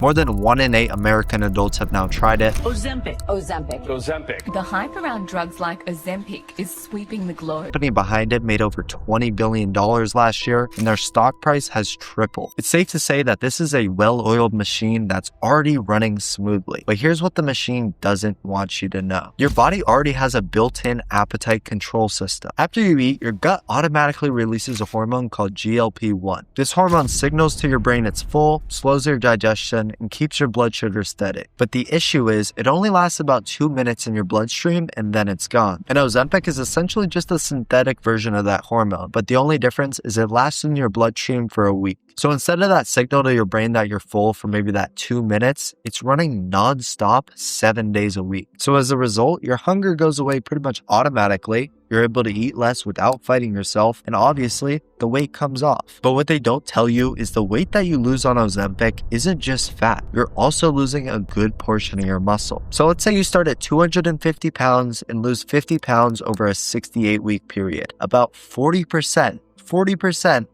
More than 1 in 8 American adults have now tried it. Ozempic. Ozempic. Ozempic. The hype around drugs like Ozempic is sweeping the globe. The company behind it made over $20 billion last year, and their stock price has tripled. It's safe to say that this is a well-oiled machine that's already running smoothly. But here's what the machine doesn't want you to know. Your body already has a built-in appetite control system. After you eat, your gut automatically releases a hormone called GLP-1. This hormone signals to your brain it's full, slows your digestion, and keeps your blood sugar steady. But the issue is, it only lasts about 2 minutes in your bloodstream and then it's gone. And Ozempic is essentially just a synthetic version of that hormone, but the only difference is it lasts in your bloodstream for a week. So instead of that signal to your brain that you're full for maybe that 2 minutes, it's running non-stop 7 days a week. So as a result, your hunger goes away pretty much automatically. You're able to eat less without fighting yourself, and obviously, the weight comes off. But what they don't tell you is the weight that you lose on Ozempic isn't just fat. You're also losing a good portion of your muscle. So let's say you start at 250 pounds and lose 50 pounds over a 68-week period. About 40%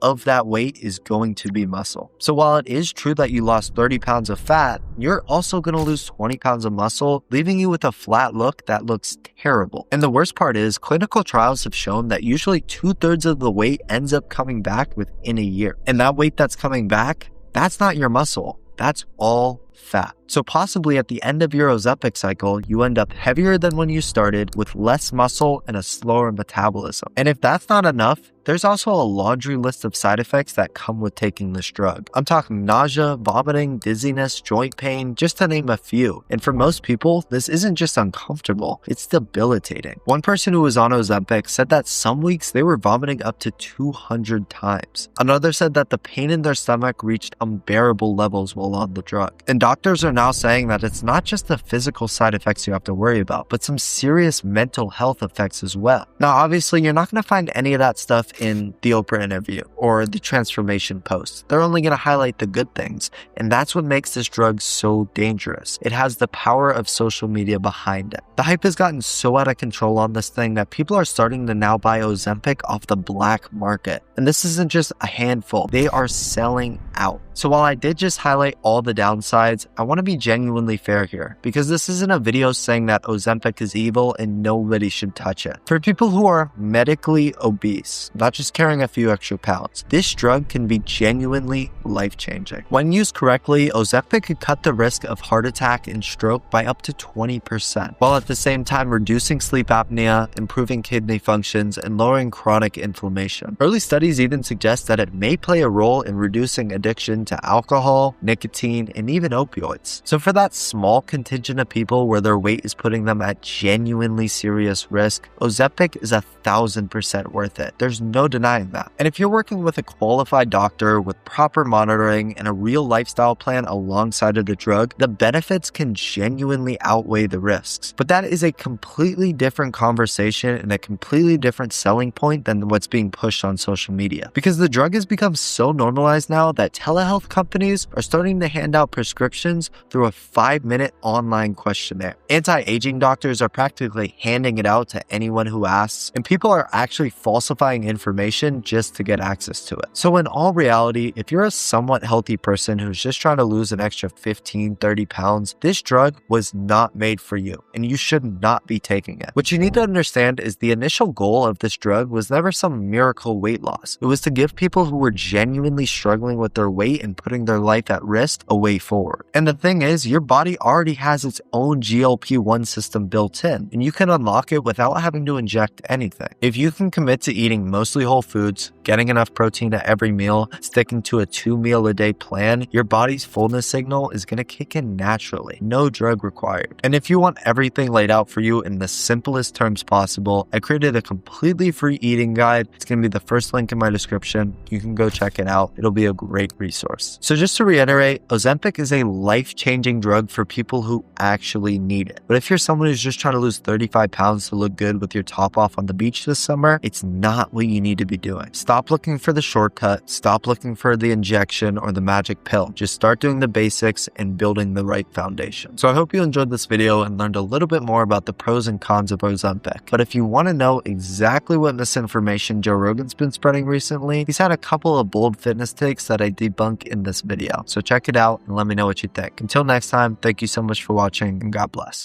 of that weight is going to be muscle. So while it is true that you lost 30 pounds of fat, you're also going to lose 20 pounds of muscle, leaving you with a flat look that looks terrible. And the worst part is, clinical trials have shown that usually 2/3 of the weight ends up coming back within a year. And that weight that's coming back, that's not your muscle. That's all fat. So possibly at the end of your Ozempic cycle, you end up heavier than when you started with less muscle and a slower metabolism. And if that's not enough, there's also a laundry list of side effects that come with taking this drug. I'm talking nausea, vomiting, dizziness, joint pain, just to name a few. And for most people, this isn't just uncomfortable, it's debilitating. One person who was on Ozempic said that some weeks they were vomiting up to 200 times. Another said that the pain in their stomach reached unbearable levels while on the drug. And doctors are now saying that it's not just the physical side effects you have to worry about, but some serious mental health effects as well. Now, obviously, you're not going to find any of that stuff in the Oprah interview or the transformation post. They're only going to highlight the good things, and that's what makes this drug so dangerous. It has the power of social media behind it. The hype has gotten so out of control on this thing that people are starting to now buy Ozempic off the black market. And this isn't just a handful, they are selling out. So while I did just highlight all the downsides, I want to be genuinely fair here, because this isn't a video saying that Ozempic is evil and nobody should touch it. For people who are medically obese, not just carrying a few extra pounds, this drug can be genuinely life-changing. When used correctly, Ozempic could cut the risk of heart attack and stroke by up to 20%, while at the same time reducing sleep apnea, improving kidney functions, and lowering chronic inflammation. Early studies even suggest that it may play a role in reducing addiction to alcohol, nicotine, and even opioids. So for that small contingent of people where their weight is putting them at genuinely serious risk, Ozempic is 1,000% worth it. There's no denying that. And if you're working with a qualified doctor with proper monitoring and a real lifestyle plan alongside of the drug, the benefits can genuinely outweigh the risks. But that is a completely different conversation and a completely different selling point than what's being pushed on social media. Because the drug has become so normalized now that telehealth companies are starting to hand out prescriptions through a 5-minute online questionnaire. Anti-aging doctors are practically handing it out to anyone who asks, and people are actually falsifying information just to get access to it. So in all reality, if you're a somewhat healthy person who's just trying to lose an extra 15-30 pounds, this drug was not made for you, and you should not be taking it. What you need to understand is the initial goal of this drug was never some miracle weight loss. It was to give people who were genuinely struggling with their weight and putting their life at risk a way forward. And the thing is, your body already has its own GLP-1 system built in, and you can unlock it without having to inject anything. If you can commit to eating mostly whole foods, getting enough protein at every meal, sticking to a 2-meal-a-day plan, your body's fullness signal is going to kick in naturally. No drug required. And if you want everything laid out for you in the simplest terms possible, I created a completely free eating guide. It's going to be the first link in my description. You can go check it out. It'll be a great resource. So just to reiterate, Ozempic is a life-changing drug for people who actually need it. But if you're someone who's just trying to lose 35 pounds to look good with your top off on the beach this summer, it's not what you need to be doing. Stop looking for the shortcut. Stop looking for the injection or the magic pill. Just start doing the basics and building the right foundation. So I hope you enjoyed this video and learned a little bit more about the pros and cons of Ozempic. But if you want to know exactly what misinformation Joe Rogan's been spreading recently, he's had a couple of bold fitness takes that I debunk link in this video. So check it out and let me know what you think. Until next time, thank you so much for watching and God bless.